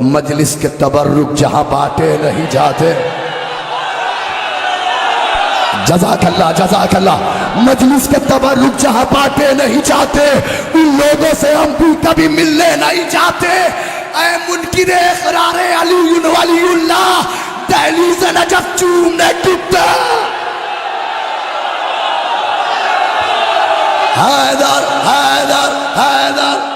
मजलिस के तबर्रुक जहां बांटे नहीं जाते। जज़ाकल्लाह मजलिस के तबर्रुक जहां बांटे नहीं जाते, उन लोगों से हम भी कभी मिलने नहीं जाते। ऐ मुनकिरे इक़रारे अली वलीउल्लाह, दहलीज़ नजफ चूमने कितना हैदर हैदर हैदर।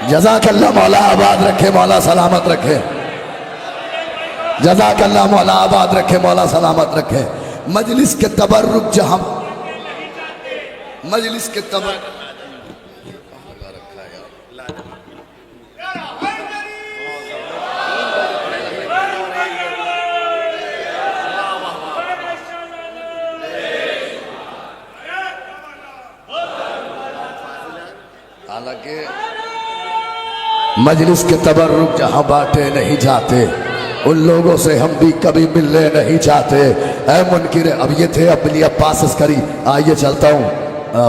जज़ाकल्लाह मौला आबाद रखे, मौला सलामत रखे। जज़ाकल्लाह मौला आबाद रखे, मौला सलामत रखे। मजलिस के तबर्रुक जहां मजलिस के तबर्रुक हालांकि मजलिस के तबर्रुक जहां बांटे नहीं जाते, उन लोगों से हम भी कभी मिलने नहीं चाहते। ऐ मुनकिर, अब ये थे अब्बली अब्बास अस्करी। आइए चलता हूँ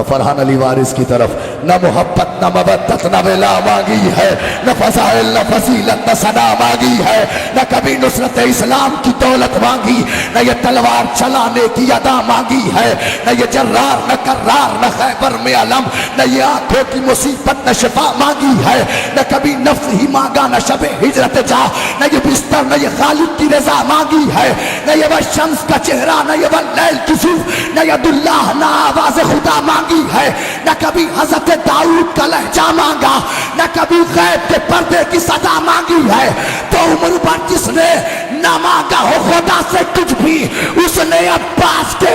फरहान अली वारिस की तरफ। न मोहब्बत न मबद्दत न वेला मांगी है, न फज़ाइल न फजीलत न सना मांगी है, न कभी नुसरत इस्लाम की दौलत मांगी, न ये तलवार चलाने की अदा मांगी है, न ये जर्रार न कर्रार न खैबर में अलम, न ये आंखों की मुसीबत न शिफा मांगी है, न कभी नफ्स ही मांगा, न शबे हिजरत जा, न ये बिस्तर न ये खालिद की रजा मांगी है, न ये वह शम्स का चेहरा, न ये वह लैल की सूफ, न ये दुल्लाह न आवाज़ खुदा मांगी है, न कभी हज़रत दाऊद का लहजा मांगा, न कभी गैब के पर्दे की सजा मांगी है। तो उम्र भर जिसने न मांगा हो खुदा से कुछ भी, उसने अब्बास के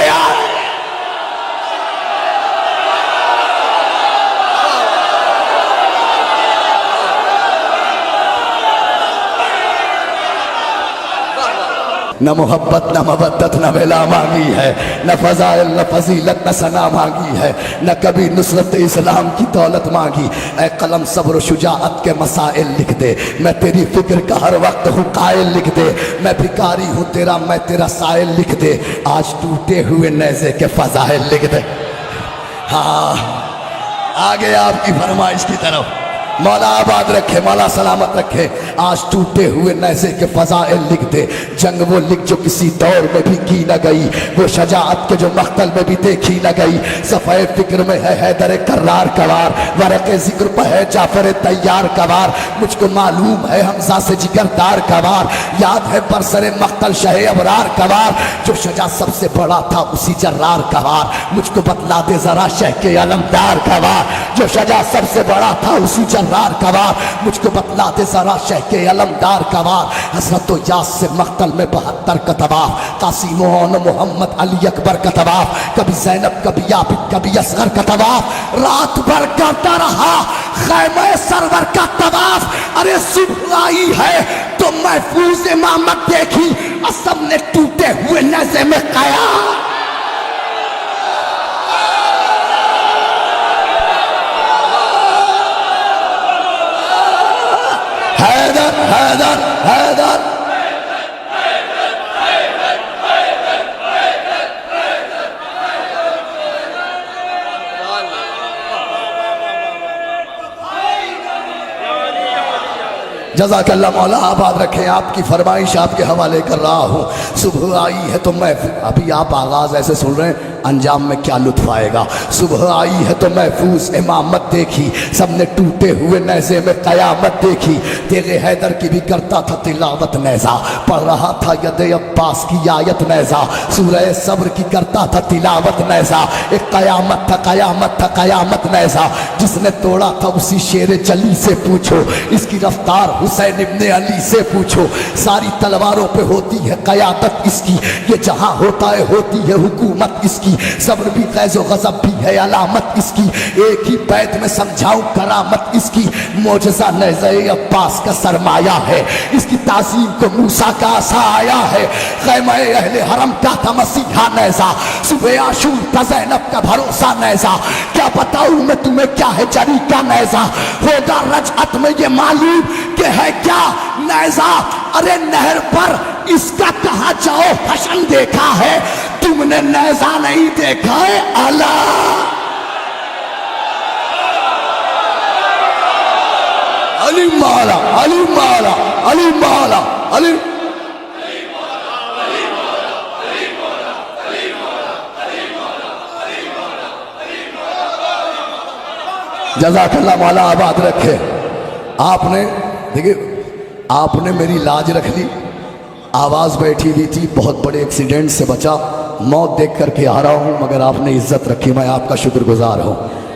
न मोहब्बत न मबद्दत न वेला मांगी है, न फज़ाइल न फजीलत न सना मांगी है, न कभी नुसरत इस्लाम की दौलत मांगी। ऐ कलम सब्र शुजाअत के मसाइल लिख दे, मैं तेरी फिक्र का हर वक्त हूँ कायल लिख दे, मैं भिखारी हूँ तेरा मैं तेरा साइल लिख दे, आज टूटे हुए नेज़े के फज़ाइल लिख दे। हाँ, आगे आपकी फरमाइश की तरफ। मौला आबाद रखे, मौला सलामत रखे। आज टूटे हुए नैज़े के फज़ाइल लिख दे, जंग वो लिख जो किसी दौर में भी की न गई, वो शजाअत के जो मख्तल में भी देखी न गई। सफ़े फिक्र में है हैदर कर्रार कवार, वरक़े ज़िक्र पर है जाफ़र तैयार कवार, मुझको मालूम है हमज़ा से जिगरदार कवार, याद है बरसरे मख्तल शहे अबरार कवार, जो शजा सबसे बड़ा था उसी जर्रार कवार, मुझको बतला दे ज़रा शह के अलमदार कवार, जो शजा सबसे बड़ा था उसी जर्रार कवार, मुझको बतला दे ज़रा शह के अलमदार कवार। हज़रत यास से मख्तल में 72 का तवाफ, कासिम मोहम्मद अली अकबर का तवाफ, कभी ज़ैनब कभी आबिद कभी असगर का तवाफ, रात भर करता रहा खैमे सरवर का तवाफ। अरे सुबह आई है तो महफूज इमामत देखी, और सबने टूटे हुए नेज़े में काया। हैदर हैदर हैदर जज़ाकल्लाह मौला आबाद रखें। आपकी फरमाइश आपके हवाले कर रहा हूँ। सुबह आई है तो महफूज, अभी आप आगाज़ ऐसे सुन रहे हैं, अंजाम में क्या लुत्फ़ आएगा। सुबह आई है तो महफूज इमामत देखी, सबने टूटे हुए नेज़े में क़यामत देखी। तेरे हैदर की भी करता था तिलावत नेज़ा, पढ़ रहा था यदे अब्बास की आयत नेज़ा, सूरह सब्र की करता था तिलावत नेज़ा। एक क़यामत था क़यामत था क़यामत नेज़ा, जिसने तोड़ा था उसी शेर जली से पूछो, इसकी रफ्तार हुसैन इब्ने अली से पूछो। सारी तलवारों पे होती है क़यादत इसकी, ये जहाँ होता है होती है हुकूमत इसकी। सब्र भी ग़ैज़ व ग़ज़ब भी है अलामत इसकी, एक ही बैत में समझाऊं करामत इसकी। मोजज़ा नेज़े अब्बास का सरमाया है, इसकी ताज़ीम को मूसा का आसा आया है। ख़ैमा अहले हरम का था मसीहा नेज़ा, सुबह आशूर का ज़ैनब का भरोसा नेज़ा। क्या बताऊँ मैं तुम्हें क्या है जरी का नेज़ा, होगा रजअत में ये मालूम कि है क्या नेज़ा। अरे नहर पर इसका कहा जाओ हशन देखा है, तुमने नेज़ा नहीं देखा है। अला मौला, अली मौला, अली मौला, अली। जज़ाकल्लाह मौला आबाद रखे। आपने देखिए, आपने मेरी लाज रख ली, आवाज़ बैठी हुई थी, बहुत बड़े एक्सीडेंट से बचा, मौत देख करके आ रहा हूँ, मगर आपने इज्जत रखी, मैं आपका शुक्रगुजार हूँ।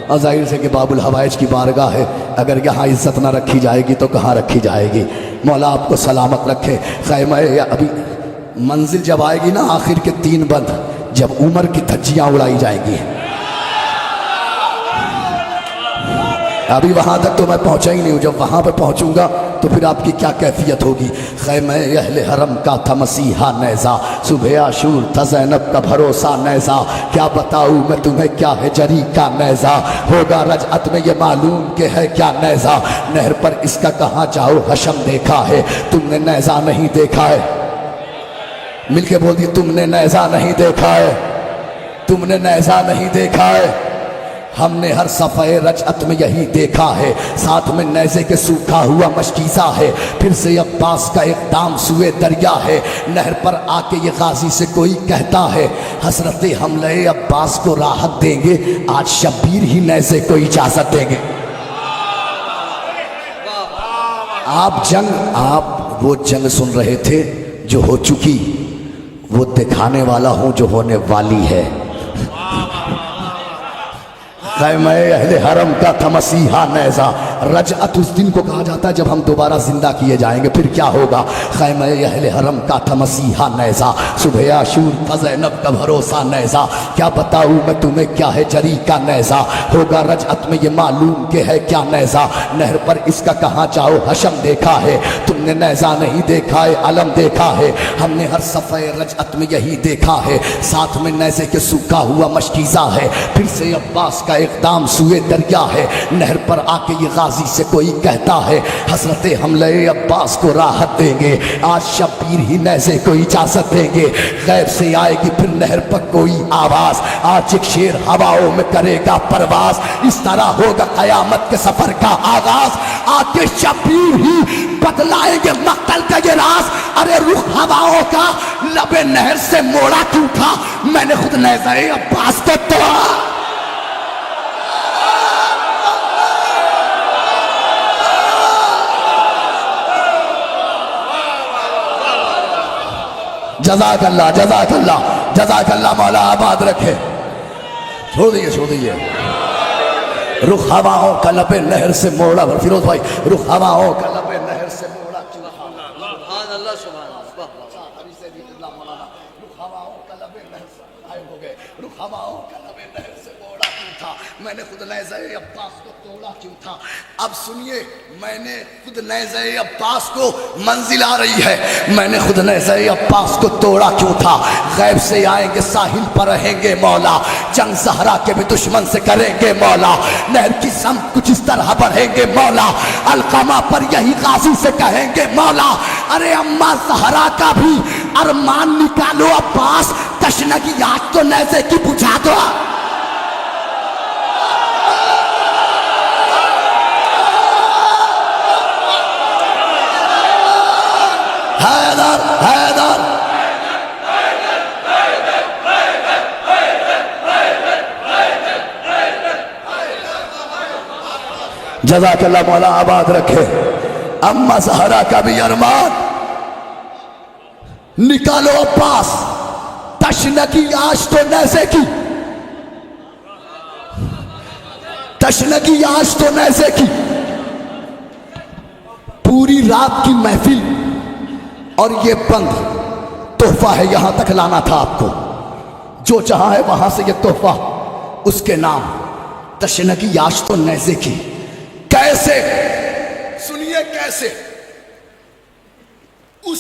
और जाहिर से कि बाबुल हवाइज की बारगाह है, अगर यहाँ इज्जत ना रखी जाएगी तो कहाँ रखी जाएगी। मौला आपको सलामत रखे। खैमा अभी मंजिल जब आएगी ना, आखिर के 3 बंद, जब उम्र की धज्जियाँ उड़ाई जाएगी। अभी वहाँ तक तो मैं पहुँचा ही नहीं हूँ, जब वहाँ पर पहुँचूँगा तो फिर आपकी क्या कैफियत होगी। खैमे अहले हरम का था मसीहा नैज़ा, सुबह आशूर था ज़ैनब का भरोसा नैज़ा, क्या बताऊँ मैं तुम्हें क्या है जरी का नैज़ा, होगा रजअत में ये मालूम के है क्या नैज़ा, नहर पर इसका कहाँ जाओ हशम देखा है, तुमने नैज़ा नहीं देखा है। मिलके बोल दी, तुमने नैज़ा नहीं देखा है, तुमने नैज़ा नहीं देखा है। हमने हर सफ़े रजअत में यही देखा है, साथ में नैज़े के सूखा हुआ मशकीज़ा है, फिर से अब्बास का एक दाम सुए दरिया है, नहर पर आके ये गाजी से कोई कहता है, हसरत हमले अब्बास को राहत देंगे, आज शब्बीर ही नैज़े को इजाज़त देंगे। आप वो जंग सुन रहे थे जो हो चुकी, वो दिखाने वाला हूँ जो होने वाली है। खैमे अहले हरम का था मसीहा नैज़ा, रजअत उस दिन को कहा जाता है जब हम दोबारा जिंदा किए जाएंगे, फिर क्या होगा। खैमे अहले हरम का था मसीहा नैज़ा, सुबह आशूर था ज़ैनब का भरोसा नैज़ा, क्या बताऊँ मैं तुम्हें क्या है जरी का नैज़ा, होगा रजअत में ये मालूम के है क्या नैज़ा, नहर पर इसका कहाँ जाओ हशम देखा है, तुमने नैज़ा नहीं देखा है अलम देखा है, हमने हर सफ़े रजअत में यही देखा है, साथ में नैज़े के सूखा हुआ मशकीज़ा है, फिर से अब्बास का दाम सुए दरिया है, नहर पर आके ये गाजी से कोई कहता है, हसरत हमले अब्बास को राहत देंगे, आज शब्बीर ही नैज़े को इजाज़त देंगे, गैब से आएगी फिर नहर पर कोई आवाज़, आज एक शेर हवाओं में करेगा परवाज़, इस तरह होगा क़यामत के सफ़र का आगाज़, आके शब्बीर ही बतलाएंगे मक्तल का ये राज। अरे रुख हवाओं का लबे नहर से मोड़ा क्यों था, मैंने खुद नैज़े अब्बास को तोड़ा। जज़ाकल्लाह, जज़ाकल्लाह, जज़ाकल्लाह मौला आबाद रखे। छोड़ दीजिए। रुख हवाओं का लबे नहर से मोड़ा, फिरोज भाई, रुख हवाओं का लबे नहर से मोड़ा क्यों था, सुभान अल्लाह, सुभान अल्लाह, अभी से भी अल्लाह मौलाना, रुख हवाओं का लबे नहर से गायब हो गए, रुख हवाओं का लबे नहर से मोड़ा क्यों था, मैंने खुद नैज़े अब्बास को तोड़ा क्यों था। अब सुनिए, मैंने खुद नैज़े अब्बास को, मंजिल आ रही है, मैंने खुद नैज़े अब्बास को तोड़ा क्यों था, गैब से आएंगे साहिल पर रहेंगे मौला, जंग सहरा के भी दुश्मन से करेंगे मौला, नहर की समत कुछ इस तरह बढ़ेंगे मौला, अलकमा पर यही गाजी से कहेंगे मौला, अरे अम्मा सहरा का भी अरमान निकालो अब्बास, तशनगी आग तो नैज़े की बुझा दो। हैदर हैदर जज़ाकल्लाह मौला आबाद रखे। अम्मा ज़हरा का भी अरमान निकालो अब्बास, तशनगी आज तो नैज़े की, तशनगी आज तो नैज़े की, पूरी रात की महफिल और ये बंद तोहफा है, यहां तक लाना था आपको, जो चाहा है वहां से ये तोहफा उसके नाम, तशनगी आज तो नैज़े की। कैसे सुनिए, कैसे उस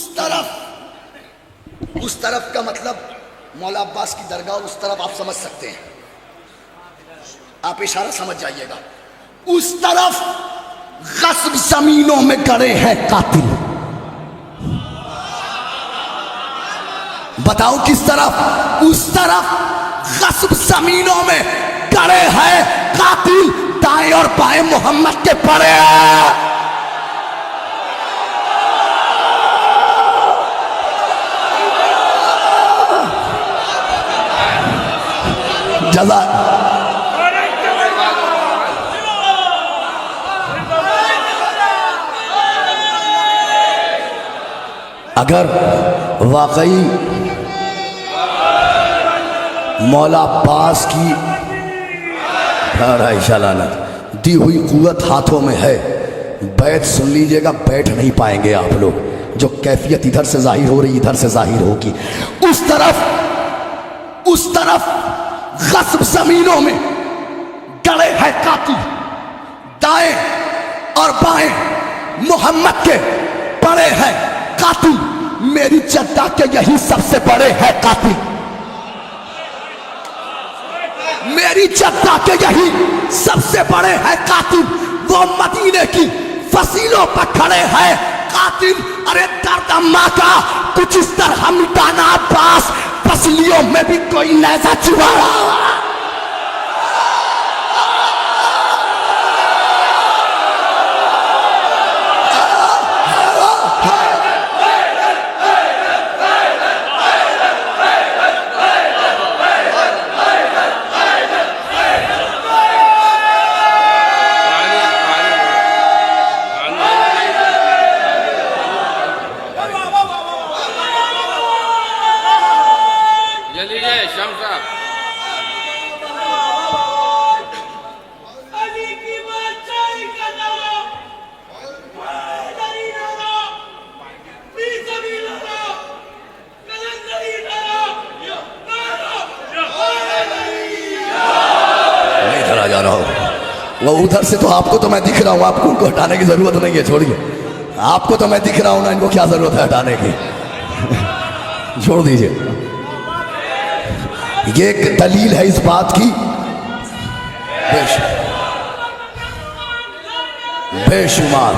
तरफ का मतलब मौला अब्बास की दरगाह, उस तरफ आप समझ सकते हैं, आप इशारा समझ जाइएगा, उस तरफ गस्ब जमीनों में गड़े हैं कातिल। बताओ किस तरफ, उस तरफ गस्ब जमीनों में गड़े हैं कातिल, दाएं और बाएं मोहम्मद के पड़े हैं। जजा अगर वाकई मौला अब्बास की लानत दी हुई कुव्वत हाथों में है, बैठ सुन लीजिएगा, बैठ नहीं पाएंगे आप लोग। जो कैफियत इधर से जाहिर हो रही इधर से जाहिर होगी। उस तरफ गस्ब जमीनों में गड़े हैं कातिल, दाएं और बाएं मोहम्मद के पड़े हैं कातिल। मेरी जद्दा के यही सबसे बड़े हैं कातिल, मेरी जद्दा के यही सबसे बड़े हैं कातिल। वो मदीने की फसीलों पर खड़े हैं कातिल। अरे दर्द अम्मा का कुछ इस तरह मिटाना अब्बास, फसलियों में भी कोई नैजा चुराया। वो उधर से तो आपको तो मैं दिख रहा हूं, आपको उनको हटाने की जरूरत नहीं है, छोड़िए। आपको तो मैं दिख रहा हूं ना, इनको क्या जरूरत है हटाने की, छोड़ दीजिए। ये एक दलील है इस बात की बेशुमार।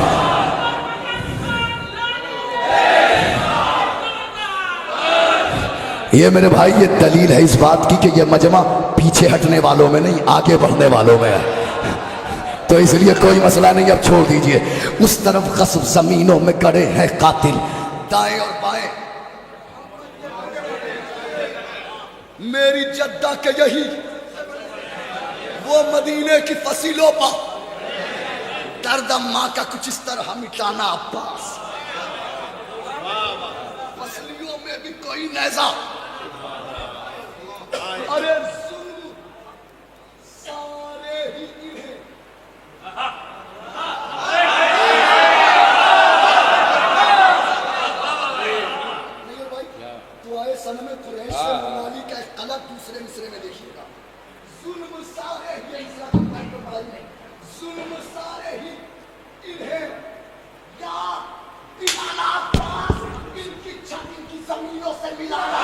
ये मेरे भाई ये दलील है इस बात की कि ये मजमा पीछे हटने वालों में नहीं, आगे बढ़ने वालों में है। तो इसलिए कोई मसला नहीं, अब छोड़ दीजिए। उस तरफ गस्ब जमीनों में गड़े हैं कातिल, दाएं और बाएं मेरी जद्दा के यही वो मदीने की फसीलों पर दर्द अम्मा का कुछ इस तरह मिटाना अब्बास, फसलियों में भी कोई नैजा। अरे सारे ही इन्हें नहीं भाई, तो आए सन में कुरैश से मनाली का एक कलम दूसरे मिसरे में देखिएगा। जुल्म सारे ही जुल्म सारे ही इन्हें याद दिलाना अब्बास, इनकी छत इनकी जमीनों से मिलाना।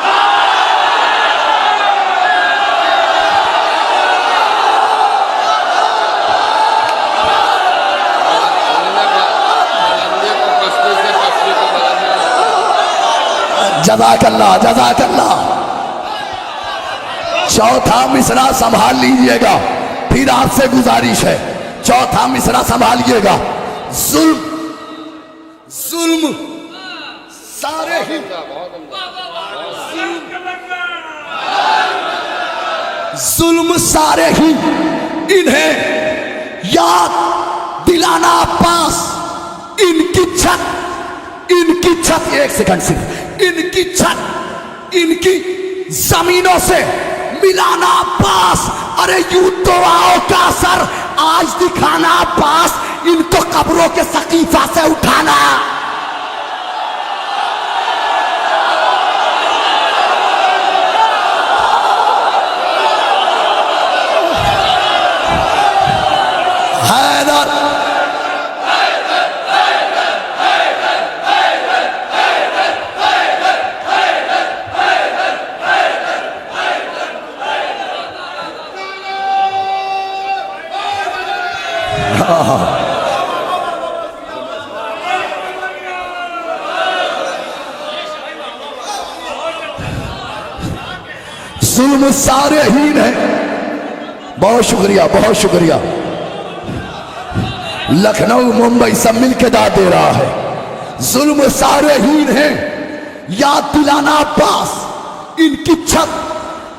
जज़ाकल्लाह जज़ाकल्लाह। चौथा मिसरा संभाल लीजिएगा, फिर आपसे गुजारिश है, चौथा मिसरा संभालिएगा। जुल्म जुल्म सारे ही जुल्म सारे ही इन्हें याद दिलाना अब्बास, इनकी छत एक सेकंड सिर्फ, इनकी छत इनकी जमीनों से मिलाना अब्बास। अरे यूं तो आओ का असर आज दिखाना अब्बास, इनको कब्रों के सकीफा से उठाना। हैदर जुल्म सारे हीन है। बहुत शुक्रिया बहुत शुक्रिया। लखनऊ मुंबई सब मिलकर दाद दे रहा है। जुल्म सारे हीन है, याद दिलाना अब्बास, इनकी छत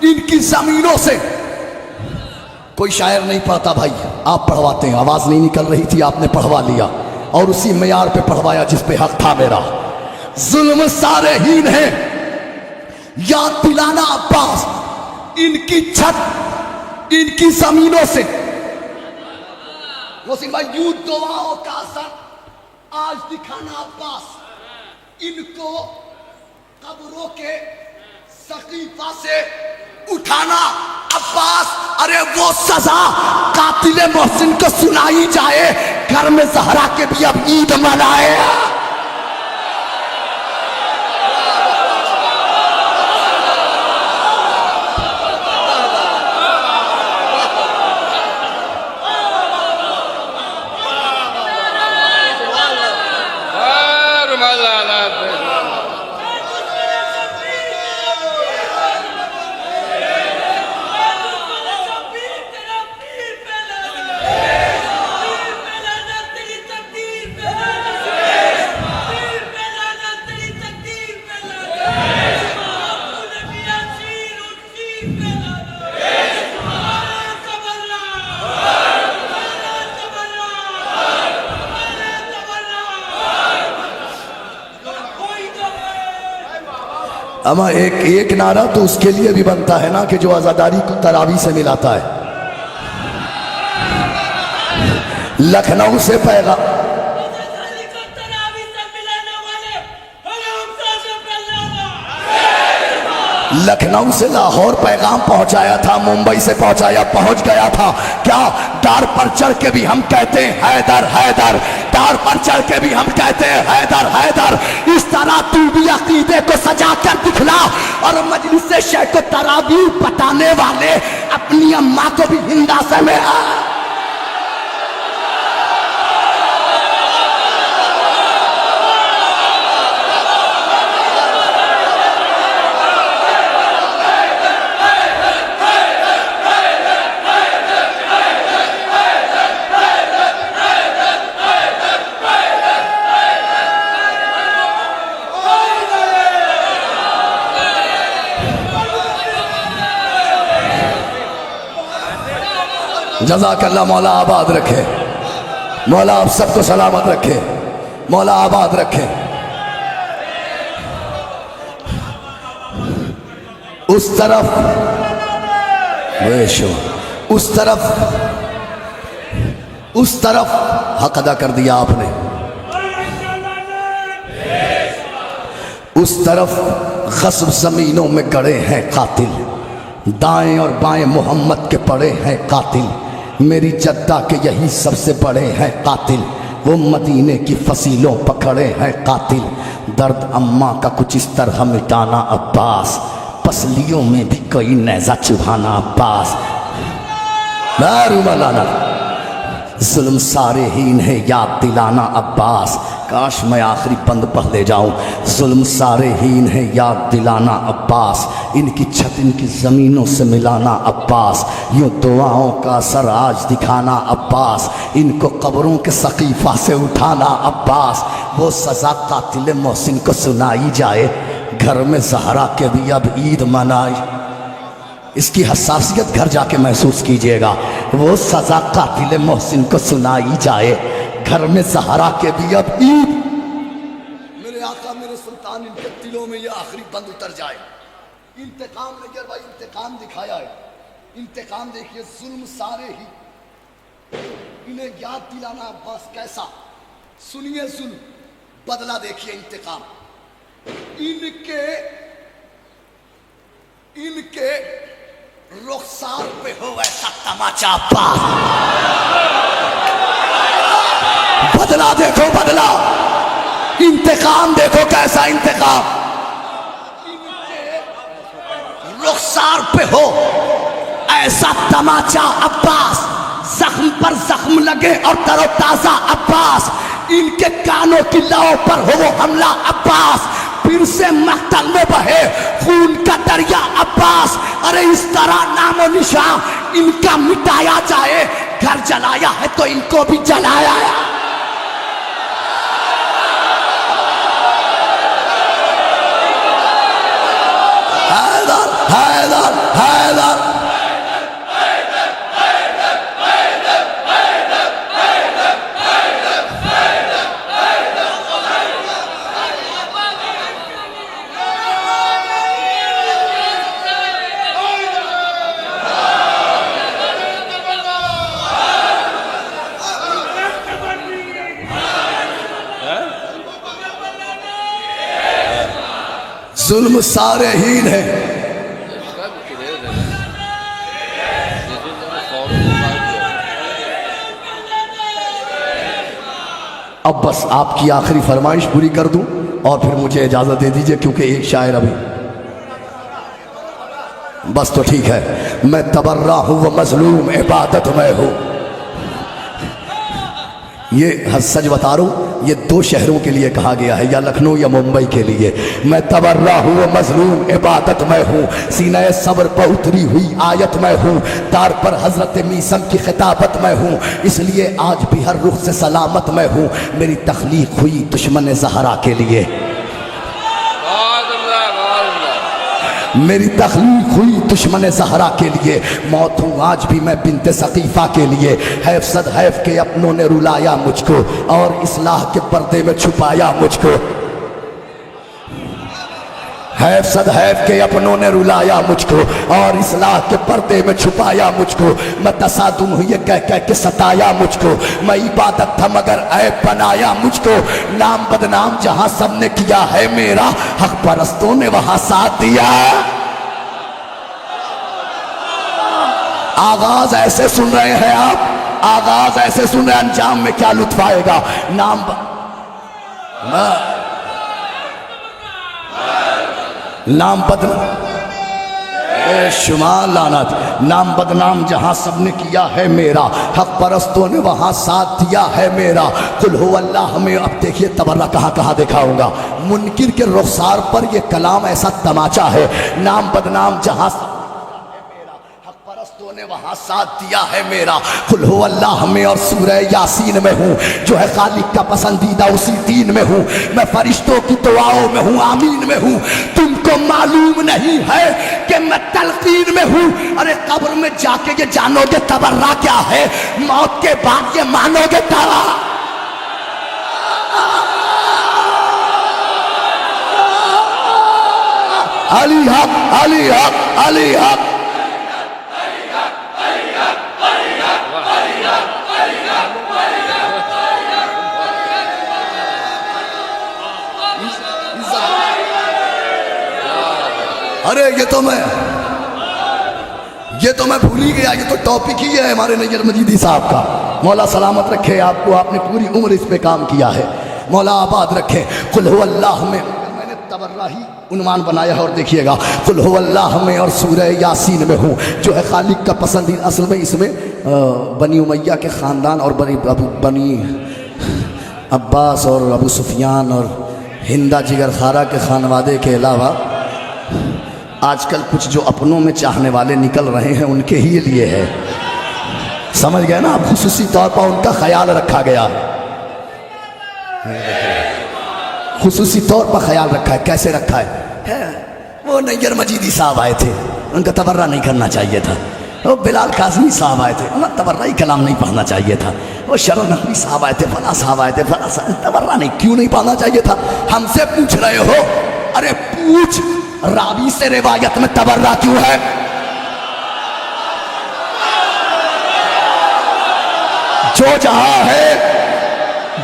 इनकी जमीनों से कोई शायर नहीं पढ़ता भाई, आप पढ़वाते हैं। आवाज नहीं निकल रही थी, आपने पढ़वा लिया और उसी मेयार पे पढ़वाया जिस पे हक था मेरा। जुल्म सारे हीन है, याद दिलाना अब्बास, इनकी छत इनकी जमीनों से। मोहसिन भाई, यूं दुआओं का असर आज दिखाना अब्बास, इनको कब्रों के सकीफा से उठाना अब्बास। अरे वो सजा कातिले मोहसिन को सुनाई जाए, घर में जहरा के भी अब ईद मनाए। अमा एक नारा तो उसके लिए भी बनता है ना कि जो आजादारी को तरावी से मिलाता है। लखनऊ से पैगाम, लखनऊ से लाहौर पैगाम पहुंचाया था, मुंबई से पहुंच गया था। क्या डार पर चढ़ के भी हम कहते हैं हैदर हैदर, डार पर चढ़ के भी हम कहते हैं हैदर हैदर। इस तरह तू भी अकीदे को सजा कर दिखला और मजलिस से शेख को तरावी बताने वाले अपनी अम्मा को भी हिंदा से में जज़ाकल्लाह। मौला आबाद रखे, मौला आप सबको सलामत रखे, मौला आबाद रखे। उस तरफ उस तरफ हक अदा कर दिया आपने, उस तरफ गस्ब जमीनों में गड़े हैं कातिल, दाएं और बाएं मोहम्मद के पड़े हैं कातिल। मेरी जद्दा के यही सबसे बड़े हैं कातिल, वो मदीने की फसीलों पकड़े हैं कातिल। दर्द अम्मा का कुछ इस तरह मिटाना अब्बास, पसलियों में भी कोई नेज़ा चुभाना अब्बास। मलाना जुल्म सारे हीन है, याद दिलाना अब्बास। काश मैं आखिरी बंद पढ़ ले जाऊं। जुल्म सारे हीन है, याद दिलाना अब्बास, इनकी छत इनकी ज़मीनों से मिलाना अब्बास। यूँ दुआओं का असर आज दिखाना अब्बास, इनको कब्रों के सकीफ़ा से उठाना अब्बास। वो सज़ा कातिल मोहसिन को सुनाई जाए, घर में ज़हरा के भी अब ईद मनाई। इसकी हसासियत घर जाके महसूस कीजिएगा। वो सज़ा कातिल मोहसिन को सुनाई जाए, घर में ज़हरा के भी अब ईद। मेरे आका मेरे सुल्तान, इनके दिलों में ये आखिरी बंद उतर जाए। इंतकाम लेकर भाई इंतकाम दिखाया है, इंतकाम देखिए। जुल्म सारे ही, इन्हें याद दिलाना अब्बास कैसा। सुनिए जुल्म, बदला देखिए इंतकाम। इनके रुखसार पे हो ऐसा तमाचा अब्बास। बदला देखो, बदला, इंतकाम देखो कैसा इंतकाम। इनके रुखसार पे हो ऐसा तमाचा अब्बास, जख्म पर जख्म लगे और तरोताजा अब्बास। इनके कानों की लौ पर हो वो हमला अब्बास, फिर से मख्तल में बहे खून का दरिया अब्बास। अरे इस तरह नामो निशान इनका मिटाया जाए, घर जलाया है तो इनको भी जलाया है। हैदर हैदर हैदर जुल्म सारे हीन है। अब बस आपकी आखिरी फरमाइश पूरी कर दूं और फिर मुझे इजाजत दे दीजिए, क्योंकि एक शायर अभी बस तो ठीक है। मैं तबर्रा हूं व मजलूम इबादत में हूं। ये सच बता रहा हूं, ये दो शहरों के लिए कहा गया है, या लखनऊ या मुंबई के लिए। मैं तबर्रा हूं व मजलूम इबादत में हूं, सीना सब्र पर उतरी हुई आयत में हूं, तार पर हजरत मीसम की खिताबत में हूं, इसलिए आज भी हर रुख से सलामत में हूं। मेरी तख्लीक हुई दुश्मन ज़हरा के लिए, मेरी तख्लीक हुई दुश्मन ज़हरा के लिए। मौत हूँ आज भी मैं बिन्ते सकीफ़ा के लिए। हैफ सद हैफ के अपनों ने रुलाया मुझको और इस्लाह के पर्दे में छुपाया मुझको। हैफ सद हैफ के अपनों ने रुलाया मुझको और इस्लाह के पर्दे में छुपाया मुझको। मैं तसादुम हूँ ये कह कह के सताया मुझको। मैं इबादत था मगर ऐब बनाया मुझको। नाम बदनाम जहां सबने किया है मेरा, हक परस्तों ने वहां साथ दिया। आगाज ऐसे सुन रहे हैं आप, आगाज ऐसे सुन रहे हैं, अंजाम में क्या लुत्फ आएगा। नाम बदनाम शुमार लानत, नाम बदनाम जहां सबने किया है मेरा, हक परस्तों ने वहां साथ दिया है मेरा। कुल हो अल्लाह में। अब देखिए तबर्रा कहाँ कहाँ दिखाऊंगा। मुनकिर के रुखसार पर यह कलाम ऐसा तमाचा है। नाम बदनाम जहां परस्तों ने वहां साथ दिया है मेरा। कुल हो अल्लाह में और सूरह यासीन में हूँ, जो है खालिक का पसंदीदा उसी दीन में हूँ। मैं फरिश्तों की दुआओं में हूँ, आमीन में हूँ। तुमको मालूम नहीं है कि मैं तलकीन में हूँ। अरे कब्र में जाके ये जानोगे तबर्रा क्या है, मौत के बाद ये मानोगे तबा। अली हक, अली हक, अली हक। अरे ये तो मैं भूल ही गया, ये तो टॉपिक ही है हमारे नैयर मजीदी साहब का। मौला सलामत रखे आपको, आपने पूरी उम्र इस पे काम किया है, मौला आबाद रखे। कुल हो अल्लाह में मैंने तबर्रा ही उन्वान बनाया है, और देखिएगा कुल हो अल्लाह में और सूरह यासीन में हूँ, जो है खालिक का पसंदीदा। असल में इसमें बनी उमैया के ख़ानदान और बनी अब्बास और अबू सुफियान और हिंदा जिगर खारा के खानवादे के अलावा आजकल कुछ जो अपनों में चाहने वाले निकल रहे हैं उनके ही लिए है। समझ गए ना, खुसूसी तौर पर उनका ख्याल रखा गया है, खुसूसी तौर पर ख्याल रखा है। कैसे रखा है? वो नैयर मजीदी साहब आए थे, उनका तबर्रा नहीं करना चाहिए था। वो बिलाल काज़मी साहब आए थे, उन्हें तबर्रा ही कलाम नहीं पढ़ना चाहिए था। वो शरो नकवी साहब आए थे, फला साहब आए थे, फला साहब, तबर्रा नहीं क्यों नहीं पढ़ना चाहिए था? हमसे पूछ रहे हो? अरे पूछ, रावी से रिवायत में तबर्रा क्यों है? जो जहां है,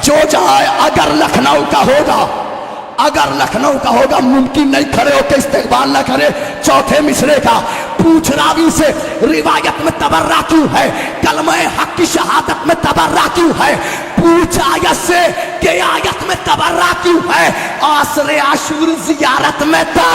जो जहां है, अगर लखनऊ का होगा, अगर लखनऊ का होगा, मुमकिन नहीं खड़े होकर इस्तेकबाल न करे चौथे मिसरे का। पूछ रावी से रिवायत में तबर्रा क्यों है, कलमा हक की शहादत में तबर्रा क्यों है। पूछ आयत से कि आयत में तबर्रा क्यों है, आसरे आशूर जियारत में था।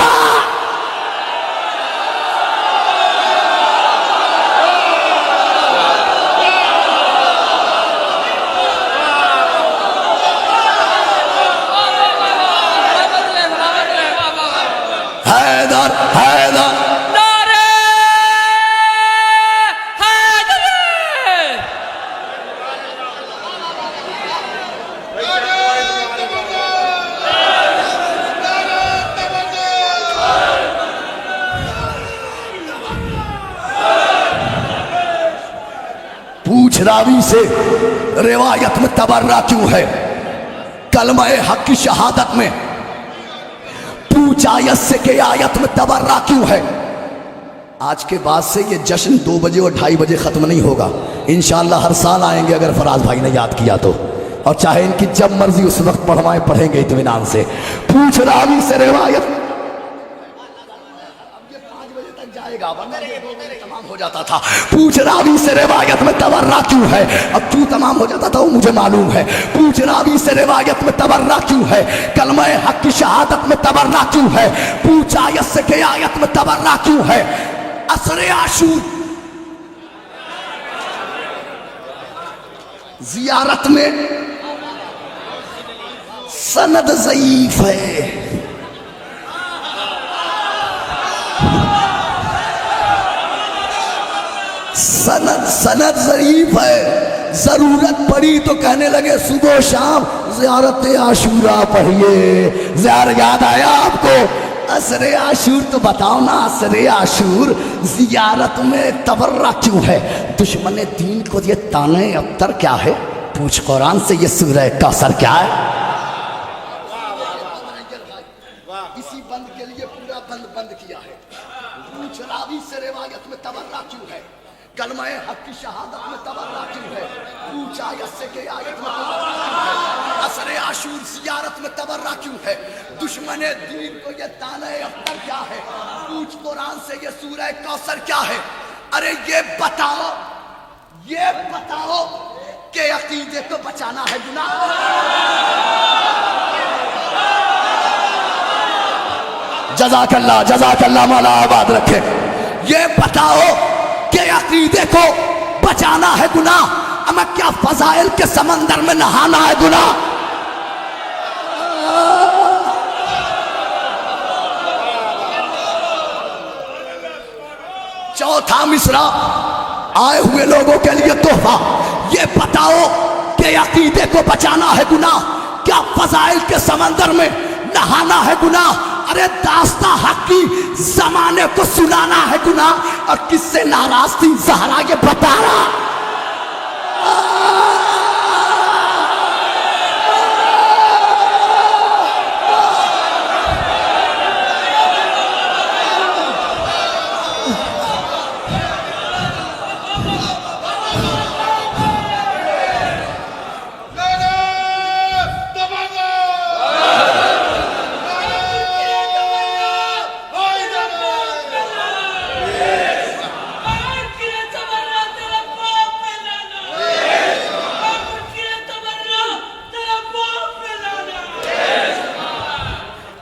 हैदर हैदर नारे हैदर। पूछ रावी से रिवायत में तबर्रा क्यों है, कलमा हक की शहादत में। पूछ आयत से के आयत में तबर्रा क्यों है। आज के बाद से ये जश्न 2 बजे और 2:30 बजे ख़त्म नहीं होगा। इंशाअल्लाह हर साल आएंगे अगर फराज भाई ने याद किया तो, और चाहे इनकी जब मर्जी उस वक्त पढ़वाएं, पढ़ेंगे इत्मीनान से। पूछ रावी से रिवायत बोलेगा, वरना ये 2 महीने तमाम हो जाता था। पूछ रावी से रिवायत में तबर्रा क्यों है, अब क्यों तमाम हो जाता था वो मुझे मालूम है। पूछ रावी से रिवायत में तबर्रा क्यों है, कलमा हक की शहादत में तबर्रा क्यों है, पूछ आयत से के आयत में तबर्रा क्यों है। असरे आशूर जियारत में सनद ज़ईफ है, सनद ज़ईफ है। जरूरत पड़ी तो कहने लगे सुबह शाम ज़ियारत आशूरा पढ़िए। ज़ियार याद आया आपको, असरे आशूर तो बताओ ना, असरे आशूर ज़ियारत में तबर्रा क्यों है। दुश्मन दीन को ये ताने अब्तर क्या है, पूछ कुरान से ये सूरह कौसर क्या है। इसी बंद के लिए पूरा बंद किया है। पूछ रावी से रिवायत में तबर्रा क्यों है, कलमा हक की शहादत में तबर्रा क्यों है, पूछ आयत से के आयत में तबर्रा क्यों है, असरे आशूर ज़ियारत में तबर्रा क्यों है। दुश्मन दीन को ये ताने अब्तर क्या है, पूछ कुरान से ये सूरह कौसर क्या है। अरे ये बताओ कि अकीदे को बचाना है गुनाह। जज़ाकल्लाह मौला आबाद रखे। ये बताओ कि अकीदे को बचाना है गुनाह, अमा क्या फजाइल के समंदर में नहाना है गुनाह। चौथा मिसरा आए हुए लोगों के लिए तोहफा। ये बताओ कि अकीदे को बचाना है गुनाह, क्या फजाइल के समंदर में नहाना है गुनाह। अरे दास्ता हक की जमाने को सुनाना है गुनाह, और किससे नाराज थी ज़हरा ये बता रहा।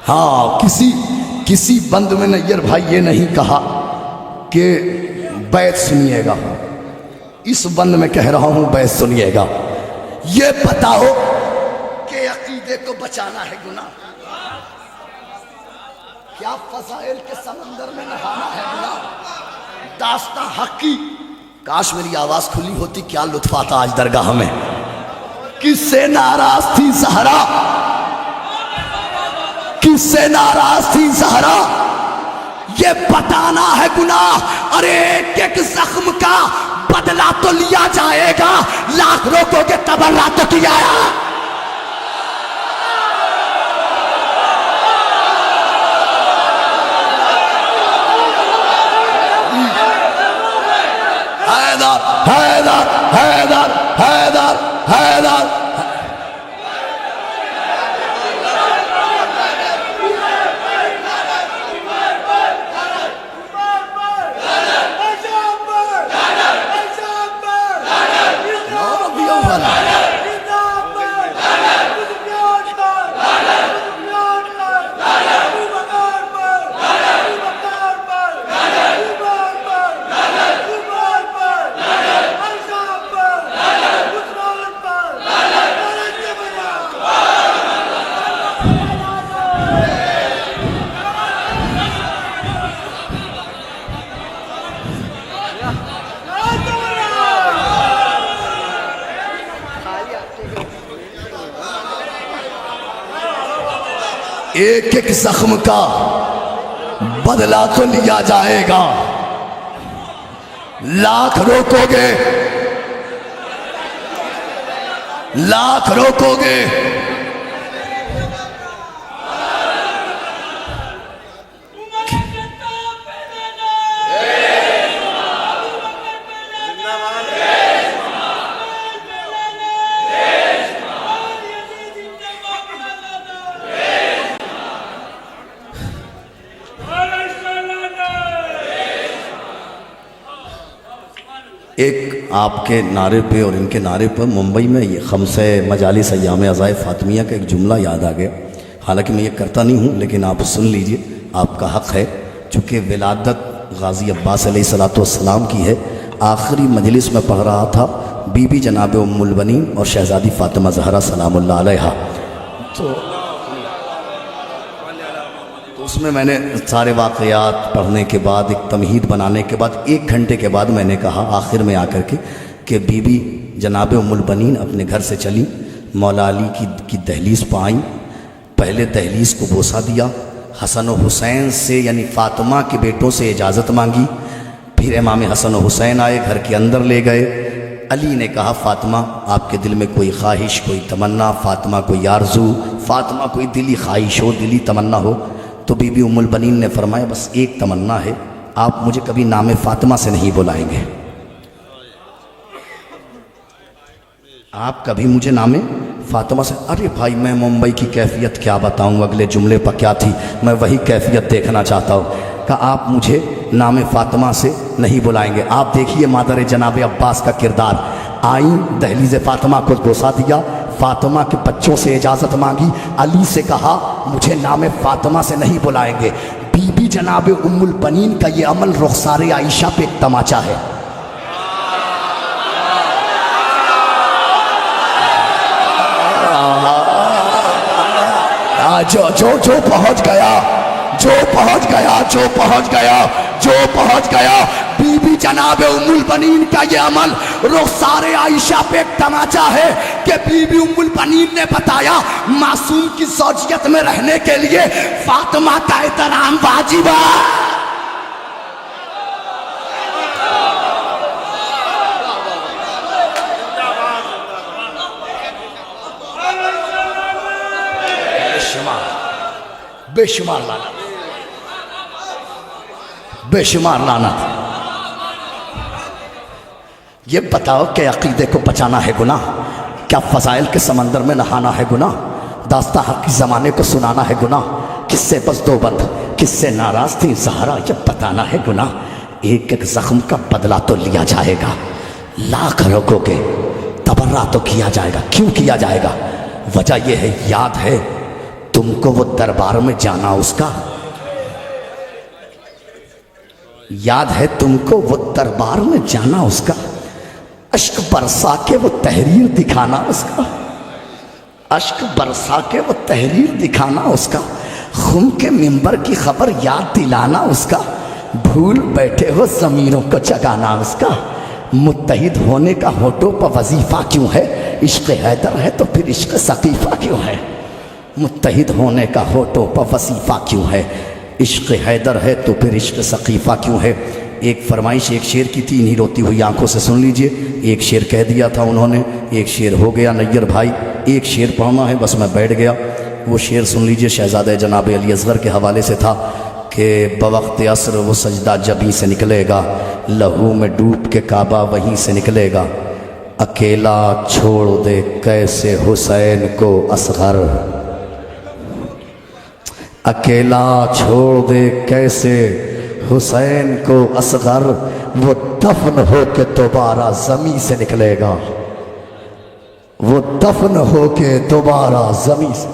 हाँ, किसी बंद में नैयर भाई ये नहीं कहा कि बैत सुनिएगा, इस बंद में कह रहा हूं बैत सुनिएगा। ये बताओ कि अकीदे को बचाना है गुनाह, क्या फजाइल के समंदर में नहाना है गुनाह। दास्ता हक की, काश मेरी आवाज खुली होती, क्या लुत्फ आता आज दरगाह में। किससे नाराज थी ज़हरा, किससे नाराज थी ज़हरा, ये बताना है गुनाह। अरे एक जख्म का बदला तो लिया जाएगा, लाख रोकोगे तबर्रा तो किया। हैदर हैदर हैदर हैदर हैदर एक एक जख्म का बदला तो लिया जाएगा, लाख रोकोगे, लाख रोकोगे। एक आपके नारे पे और इनके नारे पर मुंबई में ये खमसे मजालिस अय्याम अज़ाए फ़ातिमिया का एक जुमला याद आ गया। हालांकि मैं ये करता नहीं हूँ, लेकिन आप सुन लीजिए, आपका हक़ है। चूँकि विलादत गाज़ी अब्बास अलैहिस्सलाम की है। आखिरी मजलिस में पढ़ रहा था बीबी जनाब उम्मुल बनीन और शहज़ादी फ़ातिमा ज़हरा सलामुल्लाह अलैहा। तो उसमें मैंने सारे वाक़यात पढ़ने के बाद, एक तमहीद बनाने के बाद, 1 घंटे के बाद मैंने कहा आखिर में आकर के कि बीबी जनाब उम्मुल बनीन अपने घर से चली, मौला अली की दहलीज़ पर आईं। पहले दहलीज़ को बोसा दिया, हसन और हुसैन से यानी फ़ातिमा के बेटों से इजाज़त मांगी। फिर इमाम हसन और हुसैन आए, घर के अंदर ले गए। अली ने कहा फ़ातिमा आपके दिल में कोई ख्वाहिश, कोई तमन्ना, फ़ातिमा कोई आरज़ू, फ़ातिमा कोई दिली ख्वाहिश हो, दिली तमन्ना हो। तो बीबी उम्मुल बनीन ने फरमाया बस एक तमन्ना है, आप मुझे कभी नाम फ़ातिमा से नहीं बुलाएंगे, आप कभी मुझे नाम फ़ातिमा से। अरे भाई मैं मुंबई की कैफियत क्या बताऊं, अगले जुमले पर क्या थी, मैं वही कैफियत देखना चाहता हूँ। कि आप मुझे नाम फ़ातिमा से नहीं बुलाएंगे। आप देखिए मादर जनाब अब्बास का किरदार। आई, दहलीज़ फ़ातिमा को बोसा दिया, फ़ातिमा के बच्चों से इजाज़त मांगी, अली से कहा मुझे नाम फ़ातिमा से नहीं बुलाएंगे। बीबी जनाब उम्मुल बनीन का ये अमल रुखसार आयशा पे एक तमाचा है। जो पहुंच गया, जो पहुंच गया, जो पहुंच गया, जो पहुंच गया। बीबी जनाब उम्मुल बनीन का ये अमल रुखसार आयशा पे एक तमाचा है कि बीबी उम्मुल बनीन ने बताया मासूम की ज़ौजियत में रहने के लिए फ़ातिमा का एहतराम वाजिब है। बेशुमार लानत, बेशुमार लानत। ये बताओ कि अकीदे को बचाना है गुनाह? क्या फ़ज़ाइल के समंदर में नहाना है गुनाह? दास्तां हक़ की ज़माने को सुनाना है गुनाह? किससे बस दो बंद, किससे नाराज़ थी ज़हरा, ये बताना है गुनाह? एक एक ज़ख्म का बदला तो लिया जाएगा, लाख रोकोगे तबर्रा तो किया जाएगा। क्यों किया जाएगा? वजह यह है, याद है तुमको वो दरबार में जाना उसका, याद है तुमको वो दरबार में जाना उसका, अश्क बरसा के वो तहरीर दिखाना उसका, अश्क बरसा के वो तहरीर दिखाना उसका, खुम के मिंबर की खबर याद दिलाना उसका, भूल बैठे हो ज़मीरों को जगाना उसका। मुत्तहिद होने का होठों पर वजीफा क्यों है? इश्क़ हैदर है तो फिर इश्क़ सकीफ़ा क्यों है? मुत्तहिद होने का होठों पर वजीफा क्यों है? इश्क़ हैदर है तो फिर इश्क़ सकीफ़ा क्यों है? एक फरमाइश एक शेर की थी, इन्हीं रोती हुई आंखों से सुन लीजिए। एक शेर कह दिया था उन्होंने, एक शेर हो गया नैयर भाई, एक शेर पढ़ना है बस मैं बैठ गया। वो शेर सुन लीजिए, शहज़ादे जनाब अली असग़र के हवाले से था कि बवक़्त असर वो सजदा जबी से निकलेगा, लहू में डूब के काबा वहीं से निकलेगा, अकेला छोड़ दे कैसे हुसैन को असग़र, अकेला छोड़ दे कैसे हुसैन को असग़र, वो दफन हो के दोबारा ज़मीं से निकलेगा, वो दफन हो के दोबारा ज़मीं से